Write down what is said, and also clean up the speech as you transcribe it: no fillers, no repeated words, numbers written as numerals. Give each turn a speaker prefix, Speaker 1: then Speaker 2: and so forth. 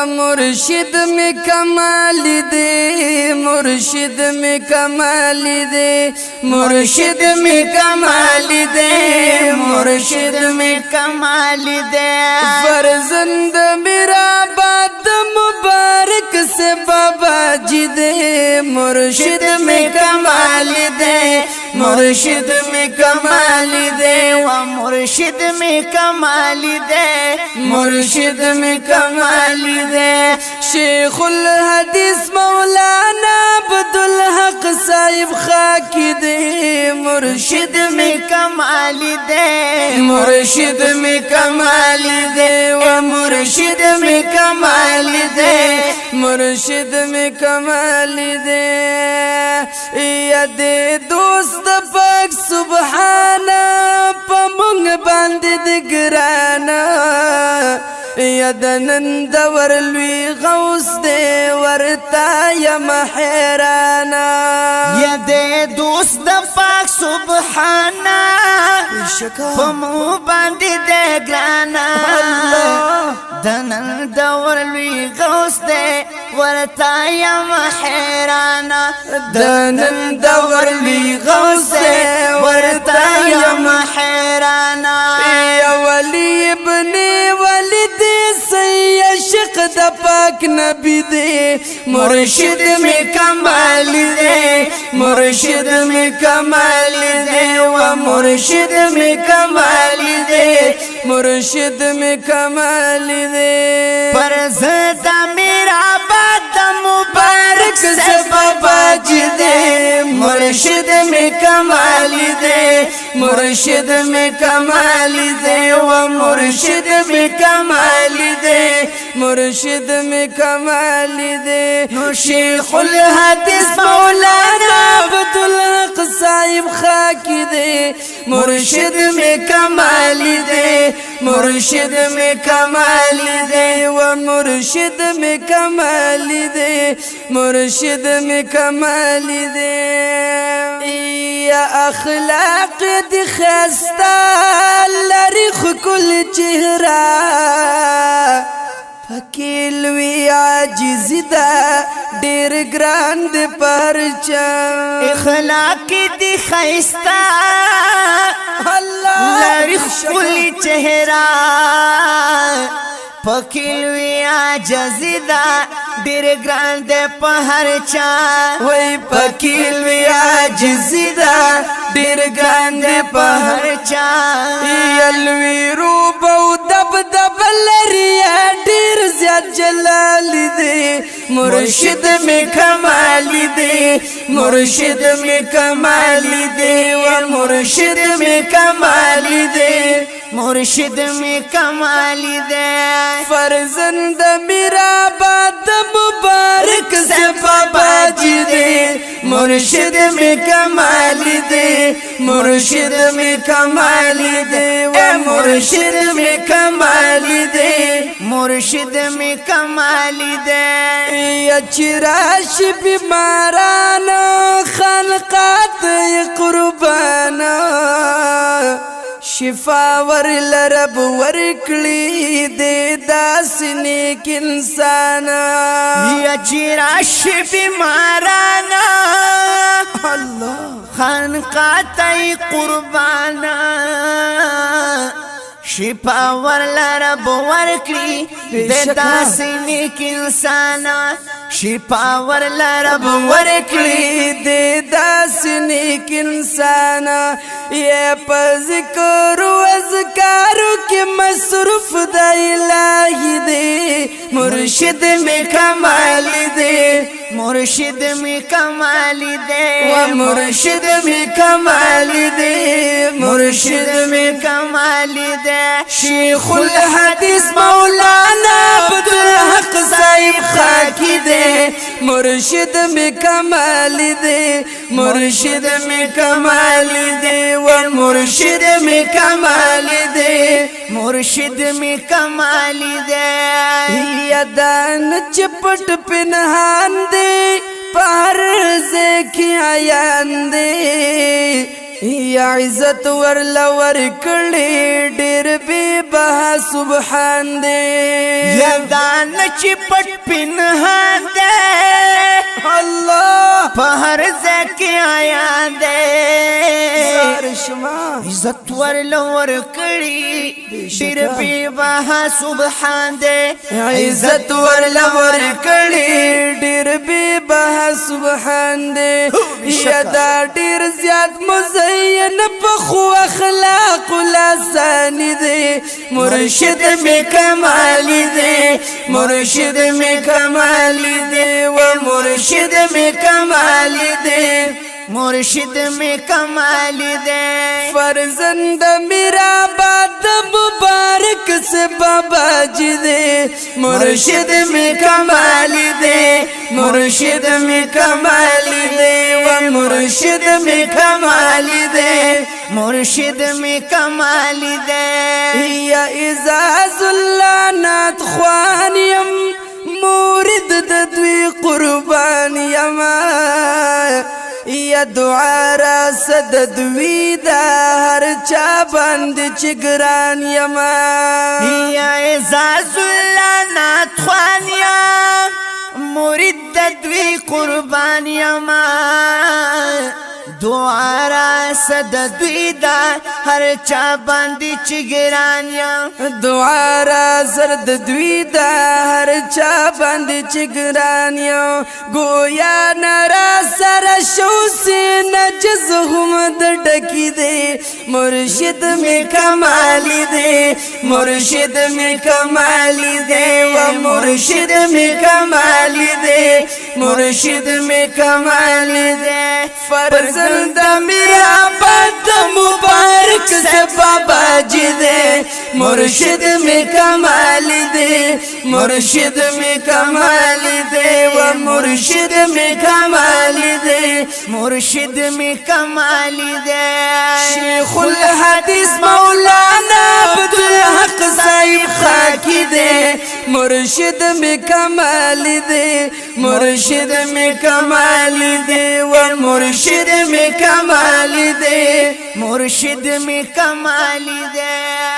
Speaker 1: मुर्शिद में कमाल दे, मुर्शिद में कमाल दे, मुर्शिद में कमाल दे, मुर्शिद में कमाल दे। फर्जंद मेरा बात मुबारक से बाबा जी दे, मुर्शिद में कमाल दे, मुर्शिद में कमाल दे, व मुर्शिद में कमाल दे, मुर्शिद में कमाल दे। शेखुल हदीस मौलाना अब्दुल हक साहिब खाकी दे, मुर्शिद में कमाल दे, मुर्शिद में कमाल दे, व मुर्शिद में कमाल दे, मुर्शिद में कमाल दे। यदे दोस्त पाक सुबहाना पमुंग बांध दिगराना, यदनंद वरलवी गौस दे वरता यम हैराना।
Speaker 2: यदे दोस्त पाक सुबहाना पमु बांध दे ग्राना, दनंद वरलवी गौस दे वरता यम हैराना,
Speaker 1: दनंद वरलवी गौस दे वरता यम हैराना। या वली इब्ने सैयद द पाक नबी दे, मुर्शिद में कमाल दे, मुर्शिद में कमाल दे, व मुर्शिद में कमाल दे, मुर्शिद में कमाल दे।
Speaker 2: फर्जंद मेरा बात मुबारक
Speaker 1: से बाबा जी दे, मुर्शिद में कमाल दे, मुर्शिद में कमाल दे, व मुर्शिद में कमाल दे, मुर्शिद में कमाल दे। शेखुल हदीस मौलाना अब्दुल हक साहिब खाकी दे, मुर्शिद में कमाल दे, मुर्शिद में कमाल दे, व मुर्शिद में कमाल दे, मुर्शिद में कमाल दे। या अखलाक दिखस्ता लरिख कुल चेहरा, फकील वी आजिज़दा डेर ग्रांड परचा।
Speaker 2: इखलाक दिखस्ता लरिख कुल चेहरा, फकील वी आजिज़दा डेर ग्रांड पहरचा।
Speaker 1: वही फकील वी आजिज़दा डेर ग्रांड पहरचा। यलवी रूबो दब दब लरिया डेर ज़्यादा जलाल दे, मुर्शिद में कमाल दे, मुर्शिद में कमाल दे, व मुर्शिद में कमाल दे,
Speaker 2: मुर्शिद में कमाल दे।
Speaker 1: फर्जंद मेरा बात मुबारक से बाबा जी दे, मुर्शिद में कमाल दे, मुर्शिद में कमाल दे, व मुर्शिद में कमाल दे,
Speaker 2: मुर्शिद में कमाल दे।
Speaker 1: अचराश बीमाराना खलकात कुर्बाना, शिफावर लरब वरकली दे दासने इंसाना।
Speaker 2: अचराश बीमाराना
Speaker 1: अल्लाह
Speaker 2: खलकात कुर्बाना, शिफावर लरब वरकली दे दासने इंसाना, शिफावर लरब
Speaker 1: वरकली दे दासने इंसाना। ये पज़िक्र अज़कारो के मसरूफ दा इलाही दे, मुर्शिद में कमाल दे,
Speaker 2: मुर्शिद में कमाल दे,
Speaker 1: व मुर्शिद में कमाल दे, मुर्शिद में
Speaker 2: कमाल दे।
Speaker 1: शेखुल हदीस मौलाना अब्दुल हक साहिब खाकी दे, मुर्शिद में कमाल दे, मुर्शिद में कमाल दे, व मुर्शिद में कमाल दे,
Speaker 2: मुर्शिद में कमाल दे।
Speaker 1: यदान चिपट पिनहान दे, पार से खियायान दे, या इज्जत वरला वर कड़े डेर बेबहा सुबहान दे
Speaker 2: یادان چی پټ پنهان دے
Speaker 1: الله
Speaker 2: په هر ځای کې آیا دے
Speaker 1: رشما
Speaker 2: عزت ورلور کړي ډېر بے بها سبحان دے
Speaker 1: عزت ورلور کړي ډېر بے بها سبحان دے یدا ډېر زیات مزین په خو اخلاق لسان دے مرشد می کمال دے مرشد می کمال دے و مرشد می کمال دے
Speaker 2: مرشد میں کمال دے
Speaker 1: فرزند میرا بات مبارک سے بابا جی دے مرشد میں کمال دے مرشد میں کمال دے و مرشد میں کمال دے
Speaker 2: مرشد میں کمال دے
Speaker 1: یا اعزاز اللہ نات خوانیم مورد ددوی قربان یما یا دعا را صد دوی دا هر چا بند چگران یما
Speaker 2: یا اعزاز اللہ نات خوانیا مرید دوی قربانیا ما دعا را صد دوی دا هر چا باندې چګرانیا
Speaker 1: دعا را زرد دوی دا هر چا باندې چگرانیا گویا نرا سر شو سے نجز هم د ډکی دے مرشد میں کمال دے مرشد میں کمال دے و مرشد میں کمال دے مرشد میں کمال دے فرزند میرا بات مبارک سے بابا جی دے مرشد میں کمال دے مرشد میں کمال دے و مرشد میں کمال دے
Speaker 2: مرشد میں کمال دے
Speaker 1: شیخ الحدیث مولانا عبدالحق صاحب خاکی دے مرشد میں کمال دے مرشد میں کمال دے و مرشد میں کمال دے
Speaker 2: مرشد میں کمال دے